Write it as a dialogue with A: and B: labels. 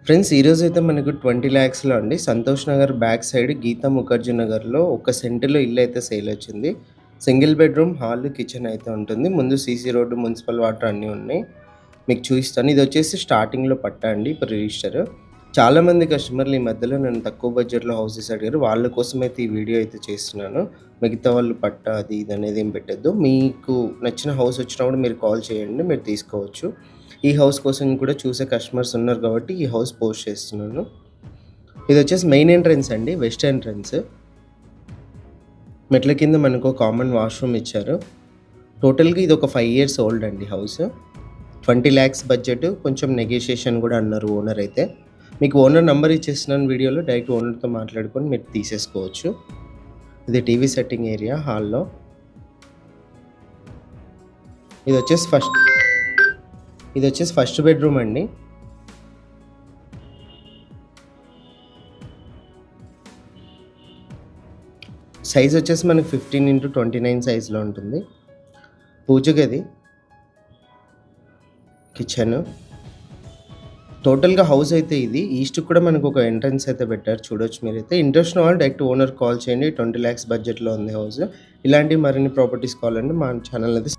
A: Friends ఈరోజైతే మనకు 20 లాక్స్‌లో అండి సంతోష్ నగర్ బ్యాక్ సైడ్ గీతా ముఖర్జీ నగర్‌లో ఒక సెంటులో ఇల్లయితే సేలొచ్చింది. సింగిల్ బెడ్‌రూమ్, హాల్, కిచెన్ అయితే ఉంటుంది. ముందు సీసీ రోడ్డు, మున్సిపల్ వాటర్ అన్నీ ఉన్నాయి. మీకు చూపిస్తాను. ఇదొచ్చేసి స్టార్టింగ్‌లో పట్టా అండి. ఇప్పుడు రిజిస్టర్. చాలామంది కస్టమర్లు ఈ మధ్యలో నన్ను తక్కువ బడ్జెట్‌లో హౌసెస్ అడిగారు. వాళ్ళ కోసమైతే ఈ వీడియో అయితే చేస్తున్నాను. మిగతా వాళ్ళు పట్టా అది ఇది అనేది ఏం పెట్టొద్దు. మీకు నచ్చిన హౌస్ వచ్చినప్పుడు మీరు కాల్ చేయండి. మీరు తీసుకోవచ్చు. ఈ హౌస్ కోసం కూడా చూసే కస్టమర్స్ ఉన్నారు కాబట్టి ఈ హౌస్ పోస్ట్ చేస్తున్నాను. ఇదొచ్చేసి మెయిన్ ఎంట్రన్స్ అండి. West entrance. మెట్ల కింద మనకు కామన్ వాష్‌రూమ్ ఇచ్చారు. టోటల్‌గా ఇది ఒక 5 ఇయర్స్ ఓల్డ్ అండి హౌస్. 20 లాక్స్ బడ్జెట్, కొంచెం నెగోషియేషన్ కూడా అన్నారు ఓనర్ అయితే. మీకు ఓనర్ నంబర్ ఇచ్చేస్తున్నాను వీడియోలో. డైరెక్ట్ ఓనర్‌తో మాట్లాడుకొని మీరు తీసేసుకోవచ్చు. ఇది టీవీ సెట్టింగ్ ఏరియా హాల్‌లో. ఇదొచ్చేసి ఫస్ట్ బెడ్‌రూమ్ అండి. సైజ్ వచ్చేసి మనకి 15x29 సైజ్‌లో ఉంటుంది. పూజ గది, కిచెను. టోటల్‌గా హౌస్ అయితే ఇది. ఈస్ట్‌కి కూడా మనకు ఒక ఎంట్రన్స్ అయితే పెట్టారు. చూడొచ్చు మీరైతే. ఇంట్రెస్ట్ ఉన్న వాళ్ళు డైరెక్ట్ ఓనర్‌కి కాల్ చేయండి. 20 లాక్స్ బడ్జెట్‌లో ఉంది హౌస్. ఇలాంటి మరిన్ని ప్రాపర్టీస్ కావాలంటే మా ఛానల్ అయితే